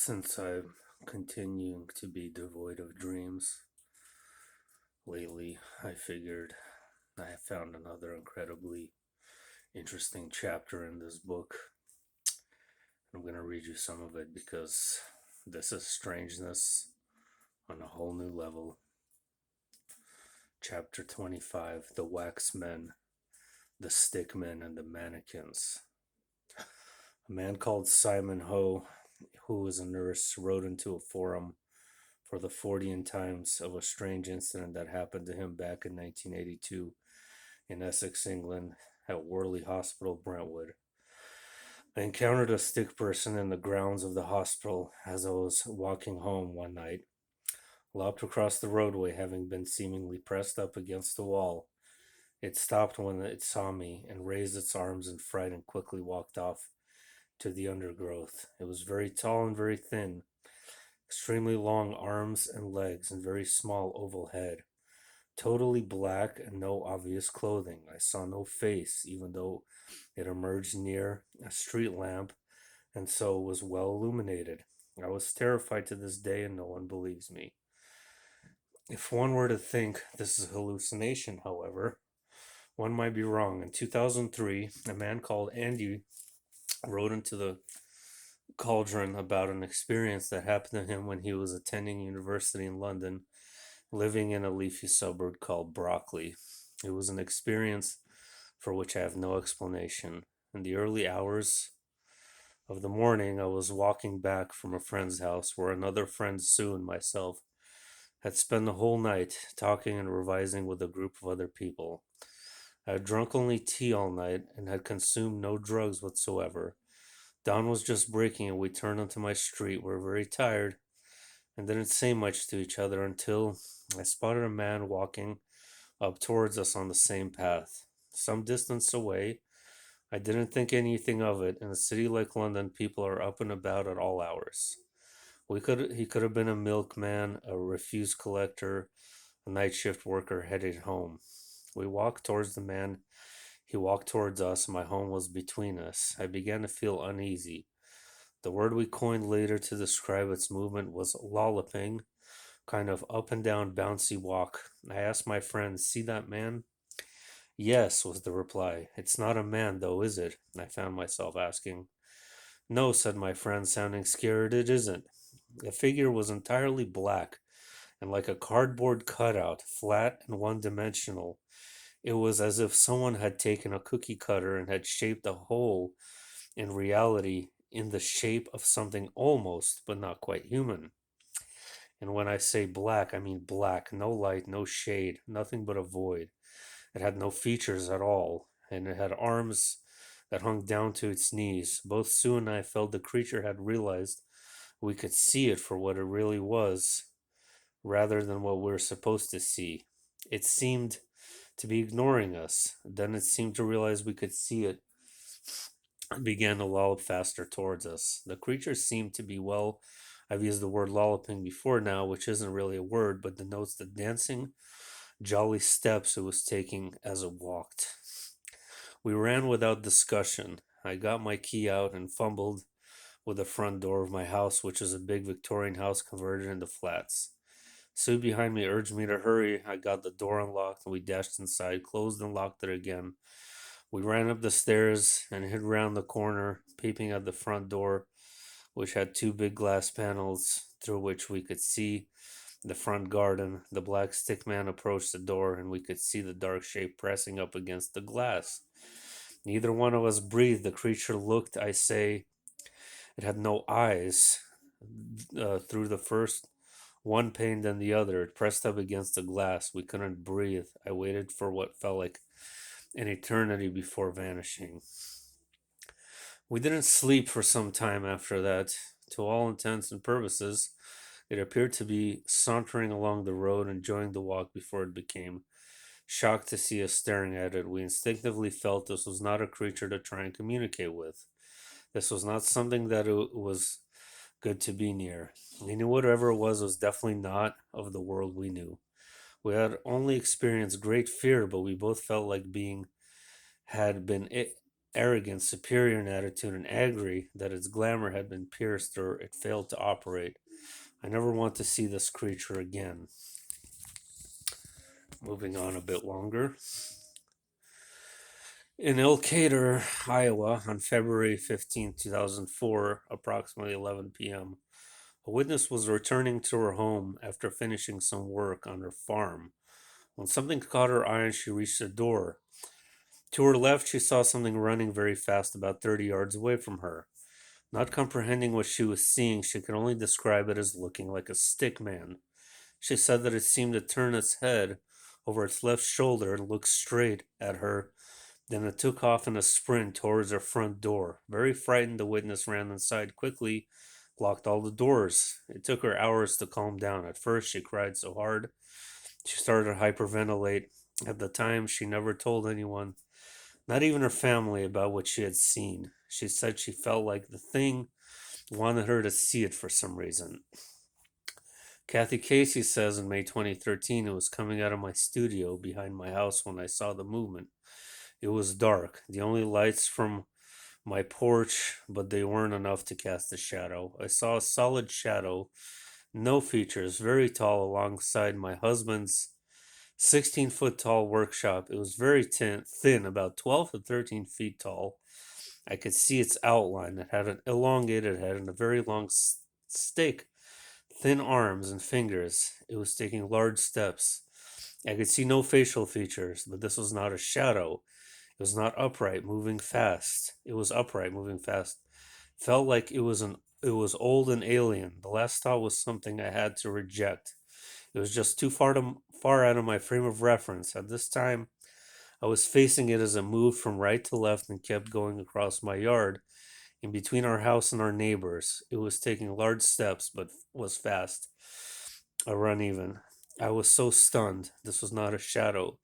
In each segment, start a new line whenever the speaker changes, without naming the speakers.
Since I'm continuing to be devoid of dreams lately, I figured I found another incredibly interesting chapter in this book. I'm going to read you some of it because this is strangeness on a whole new level. Chapter 25: The Wax Men, the Stick Men, and the Mannequins. A man called Simon Ho, who was a nurse, wrote into a forum for the Fortean Times of a strange incident that happened to him back in 1982 in Essex, England, at Worley Hospital, Brentwood. I encountered a stick person in the grounds of the hospital as I was walking home one night, lopped across the roadway, having been seemingly pressed up against the wall. It stopped when it saw me and raised its arms in fright and quickly walked off to the undergrowth. It was very tall and very thin, extremely long arms and legs, and very small oval head. Totally black and no obvious clothing. I saw no face, even though it emerged near a street lamp and so was well illuminated. I was terrified to this day, and no one believes me. If one were to think this is a hallucination, however, one might be wrong. In 2003, a man called Andy wrote into the Cauldron about an experience that happened to him when he was attending university in London, living in a leafy suburb called Brockley. It was an experience for which I have no explanation. In the early hours of the morning, I was walking back from a friend's house where another friend, Sue, and myself had spent the whole night talking and revising with a group of other people. I had drunk only tea all night and had consumed no drugs whatsoever. Dawn was just breaking and we turned onto my street. We were very tired and didn't say much to each other until I spotted a man walking up towards us on the same path. Some distance away, I didn't think anything of it. In a city like London, people are up and about at all hours. He could have been a milkman, a refuse collector, a night shift worker headed home. We walked towards the man. He walked towards us. My home was between us. I began to feel uneasy. The word we coined later to describe its movement was lolloping, kind of up and down bouncy walk. I asked my friend, "See that man?" "Yes," was the reply. "It's not a man, though, is it?" I found myself asking. "No," said my friend, sounding scared, "it isn't." The figure was entirely black and like a cardboard cutout, flat and one-dimensional. It was as if someone had taken a cookie cutter and had shaped a hole in reality in the shape of something almost, but not quite human. And when I say black, I mean black, no light, no shade, nothing but a void. It had no features at all, and it had arms that hung down to its knees. Both Sue and I felt the creature had realized we could see it for what it really was, rather than what we were supposed to see. It seemed to be ignoring us. Then it seemed to realize we could see it and began to lollop faster towards us. The creature seemed to be, well, I've used the word lolloping before now, which isn't really a word, but denotes the dancing, jolly steps it was taking as it walked. We ran without discussion. I got my key out and fumbled with the front door of my house, which is a big Victorian house converted into flats. Sue behind me urged me to hurry. I got the door unlocked and we dashed inside, closed and locked it again. We ran up the stairs and hid round the corner, peeping at the front door, which had two big glass panels through which we could see the front garden. The black stick man approached the door, and we could see the dark shape pressing up against the glass. Neither one of us breathed. The creature looked, I say, it had no eyes. Through the first one pane, then the other. It pressed up against the glass. We couldn't breathe. I waited for what felt like an eternity before vanishing. We didn't sleep for some time after that. To all intents and purposes, it appeared to be sauntering along the road, enjoying the walk before it became shocked to see us staring at it. We instinctively felt this was not a creature to try and communicate with. This was not something that it was good to be near. We knew whatever it was definitely not of the world we knew. We had only experienced great fear, but we both felt like being had been arrogant, superior in attitude, and angry that its glamour had been pierced or it failed to operate. I never want to see this creature again. Moving on a bit longer. In Elkader, Iowa, on February 15, 2004, approximately 11 p.m., a witness was returning to her home after finishing some work on her farm when something caught her eye and she reached the door. To her left, she saw something running very fast about 30 yards away from her. Not comprehending what she was seeing, she could only describe it as looking like a stick man. She said that it seemed to turn its head over its left shoulder and look straight at her. Then it took off in a sprint towards her front door. Very frightened, the witness ran inside quickly, locked all the doors. It took her hours to calm down. At first, she cried so hard she started to hyperventilate. At the time, she never told anyone, not even her family, about what she had seen. She said she felt like the thing wanted her to see it for some reason. Kathy Casey says in May 2013, it was coming out of my studio behind my house when I saw the movement. It was dark, the only lights from my porch, but they weren't enough to cast a shadow. I saw a solid shadow, no features, very tall, alongside my husband's 16-foot tall workshop. It was very thin, about 12 to 13 feet tall. I could see its outline. It had an elongated head and a very long stake, thin arms and fingers. It was taking large steps. I could see no facial features, but this was not a shadow. It was not upright, moving fast. It was upright, moving fast. Felt like it was old and alien. The last thought was something I had to reject. It was just too far out of my frame of reference. At this time, I was facing it as it moved from right to left and kept going across my yard, in between our house and our neighbors. It was taking large steps, but was fast, uneven. I was so stunned. This was not a shadow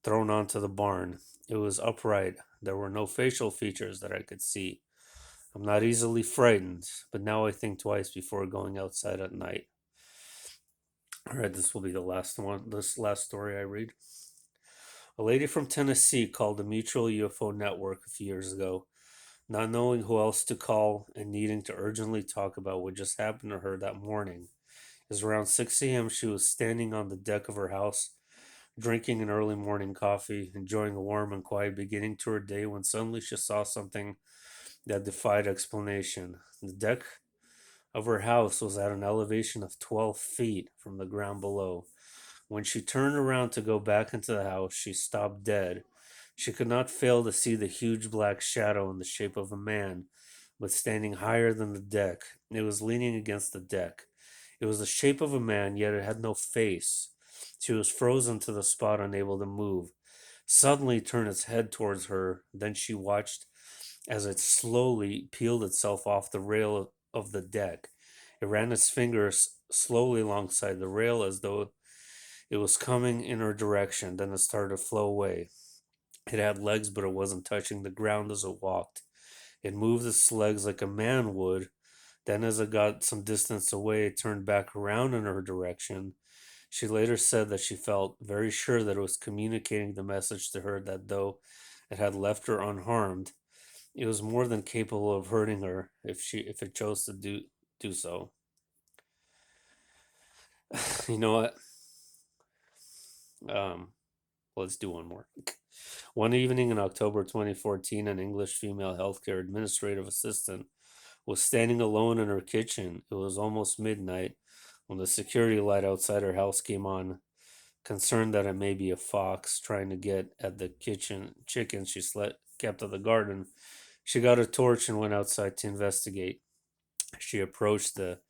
thrown onto the barn. It was upright. There were no facial features that I could see. I'm not easily frightened, but now I think twice before going outside at night. Alright, this will be the last one. This last story I read. A lady from Tennessee called the Mutual UFO Network a few years ago, not knowing who else to call and needing to urgently talk about what just happened to her that morning. It was around 6 a.m. She was standing on the deck of her house, drinking an early morning coffee, enjoying a warm and quiet beginning to her day when suddenly she saw something that defied explanation. The deck of her house was at an elevation of 12 feet from the ground below. When she turned around to go back into the house, she stopped dead. She could not fail to see the huge black shadow in the shape of a man, but standing higher than the deck. It was leaning against the deck. It was the shape of a man, yet it had no face. She was frozen to the spot, unable to move. Suddenly turned its head towards her. Then she watched as it slowly peeled itself off the rail of the deck. It ran its fingers slowly alongside the rail as though it was coming in her direction. Then it started to flow away. It had legs, but it wasn't touching the ground as it walked. It moved its legs like a man would. Then, as it got some distance away, it turned back around in her direction. She later said that she felt very sure that it was communicating the message to her that though it had left her unharmed, it was more than capable of hurting her if it chose to do so. You know what? Um, let's do one more. One evening in October 2014, an English female healthcare administrative assistant was standing alone in her kitchen. It was almost midnight when the security light outside her house came on. Concerned that it may be a fox trying to get at the kitchen chickens she kept at the garden, she got a torch and went outside to investigate. She approached the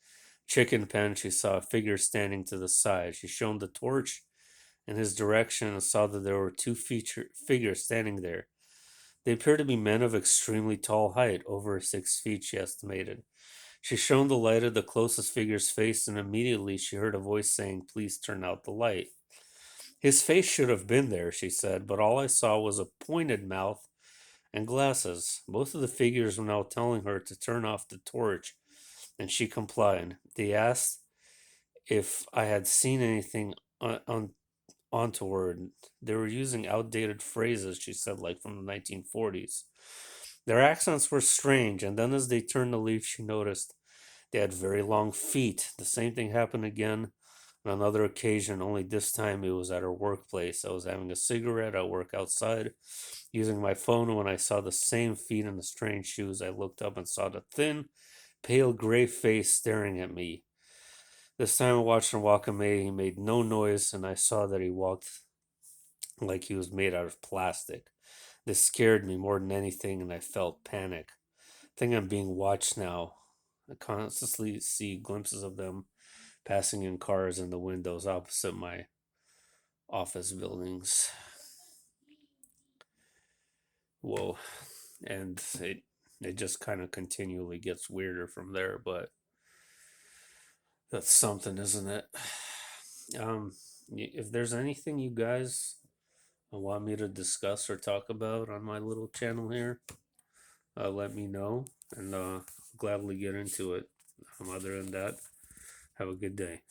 chicken pen. She saw a figure standing to the side. She shone the torch in his direction and saw that there were two figures standing there. They appeared to be men of extremely tall height, over 6 feet, she estimated. She shone the light at the closest figure's face, and immediately she heard a voice saying, "Please turn out the light." His face should have been there, she said, but all I saw was a pointed mouth and glasses. Both of the figures were now telling her to turn off the torch, and she complied. They asked if I had seen anything onto her. And they were using outdated phrases, she said, like from the 1940s. Their accents were strange, and then as they turned to leave, she noticed they had very long feet. The same thing happened again on another occasion, only this time it was at her workplace. I was having a cigarette at work outside, using my phone, and when I saw the same feet and the strange shoes, I looked up and saw the thin, pale gray face staring at me. This time I watched him walk away. He made no noise, and I saw that he walked like he was made out of plastic. This scared me more than anything, and I felt panic. I think I'm being watched now. I constantly see glimpses of them passing in cars in the windows opposite my office buildings. Whoa. And it just kind of continually gets weirder from there, but that's something, isn't it? If there's anything you guys want me to discuss or talk about on my little channel here, let me know, and gladly get into it. Other than that, have a good day.